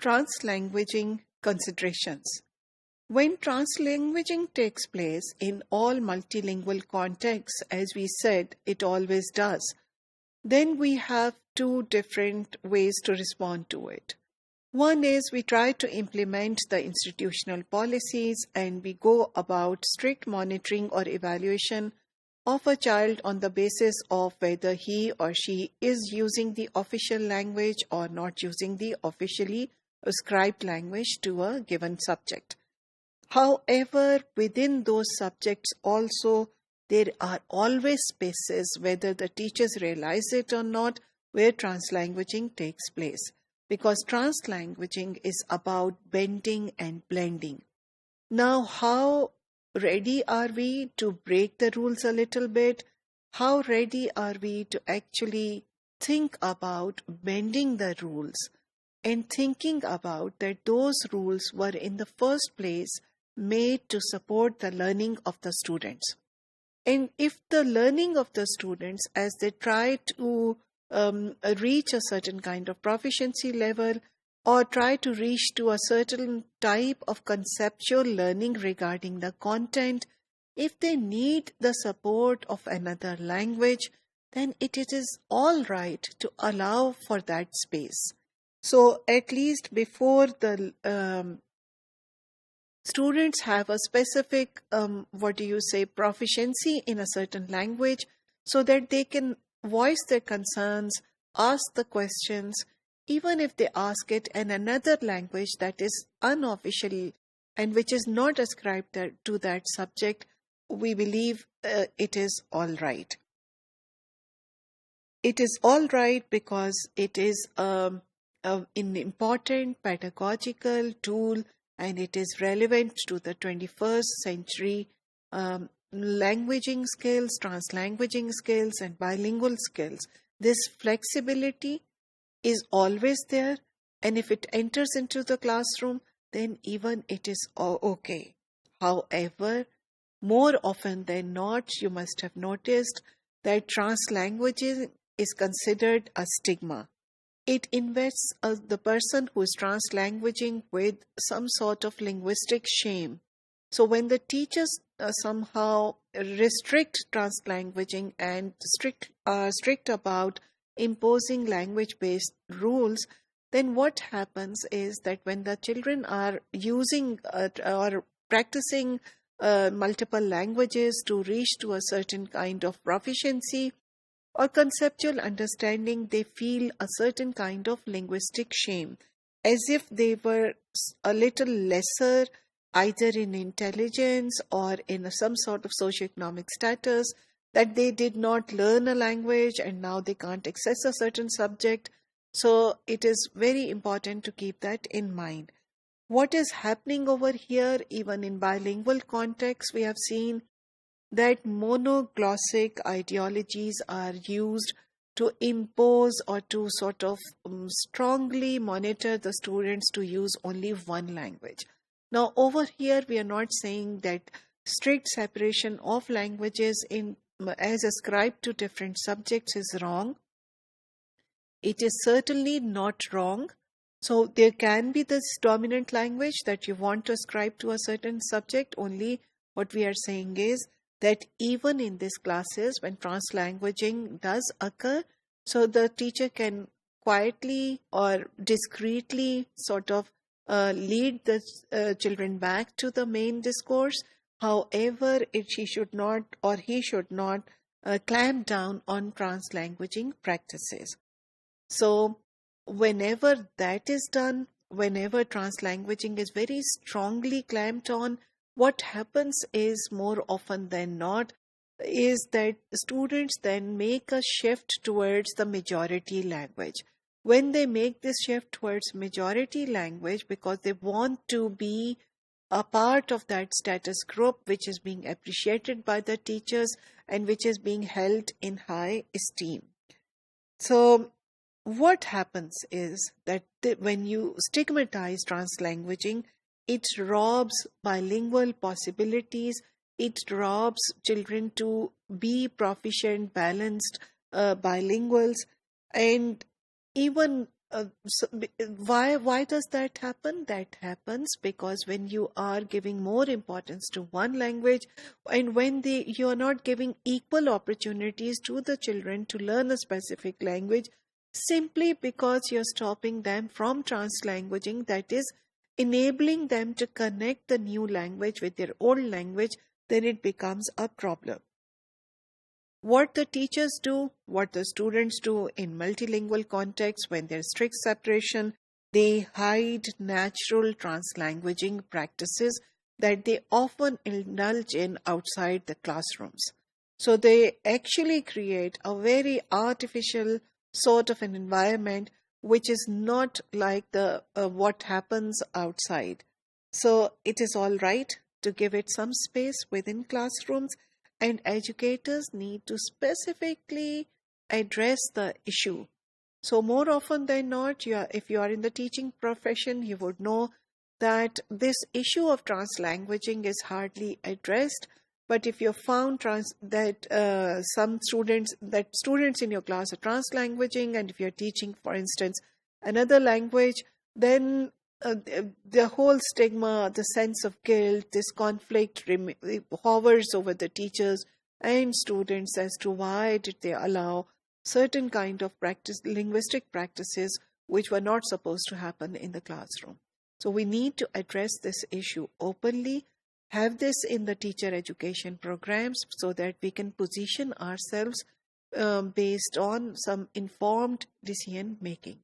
Translanguaging considerations. When translanguaging takes place in all multilingual contexts, as we said, it always does, then we have two different ways to respond to it. One is we try to implement the institutional policies and we go about strict monitoring or evaluation of a child on the basis of whether he or she is using the official language or not using the officially ascribed language to a given subject. However, within those subjects also, there are always spaces, whether the teachers realize it or not, where translanguaging takes place. Because translanguaging is about bending and blending. Now, how ready are we to break the rules a little bit? How ready are we to actually think about bending the rules and thinking about that those rules were in the first place made to support the learning of the students? And if the learning of the students, as they try to reach a certain kind of proficiency level or try to reach to a certain type of conceptual learning regarding the content, if they need the support of another language, then it is all right to allow for that space. So at least before the students have a specific, proficiency in a certain language, so that they can voice their concerns, ask the questions, even if they ask it in another language that is unofficial and which is not ascribed to that subject, we believe it is all right. It is all right because it is an important pedagogical tool and it is relevant to the 21st century languaging skills, translanguaging skills, and bilingual skills. This flexibility is always there, and if it enters into the classroom, then even it is okay. However, more often than not, you must have noticed that translanguaging is considered a stigma. It invests the person who is translanguaging with some sort of linguistic shame. So when the teachers somehow restrict translanguaging and strict about imposing language-based rules, then what happens is that when the children are using or practicing multiple languages to reach to a certain kind of proficiency or conceptual understanding, they feel a certain kind of linguistic shame, as if they were a little lesser either in intelligence or in some sort of socioeconomic status, that they did not learn a language and now they can't access a certain subject. So it is very important to keep that in mind. What is happening over here, even in bilingual context, we have seen that monoglossic ideologies are used to impose or to sort of strongly monitor the students to use only one language. Now, over here, we are not saying that strict separation of languages as ascribed to different subjects is wrong. It is certainly not wrong. So there can be this dominant language that you want to ascribe to a certain subject. Only what we are saying is that even in these classes, when translanguaging does occur, so the teacher can quietly or discreetly sort of lead the children back to the main discourse. However, she should not or he should not clamp down on translanguaging practices. So whenever that is done, whenever translanguaging is very strongly clamped on, what happens is more often than not is that students then make a shift towards the majority language. When they make this shift towards majority language because they want to be a part of that status group which is being appreciated by the teachers and which is being held in high esteem. So what happens is that when you stigmatize translanguaging, it robs bilingual possibilities, it robs children to be proficient, balanced bilinguals, and even why does that happen? That happens because when you are giving more importance to one language, and when you are not giving equal opportunities to the children to learn a specific language, simply because you're stopping them from translanguaging, that is enabling them to connect the new language with their old language, then it becomes a problem. What the teachers do, what the students do in multilingual contexts when there's strict separation, they hide natural translanguaging practices that they often indulge in outside the classrooms. So they actually create a very artificial sort of an environment which is not like the what happens outside. So it is all right to give it some space within classrooms, and educators need to specifically address the issue. So more often than not, if you are in the teaching profession, you would know that this issue of translanguaging is hardly addressed. But if you found that some students in your class are translanguaging, and if you're teaching, for instance, another language, then the whole stigma, the sense of guilt, this conflict hovers over the teachers and students as to why did they allow certain kind of linguistic practices which were not supposed to happen in the classroom. So we need to address this issue openly, have this in the teacher education programs so that we can position ourselves based on some informed decision making.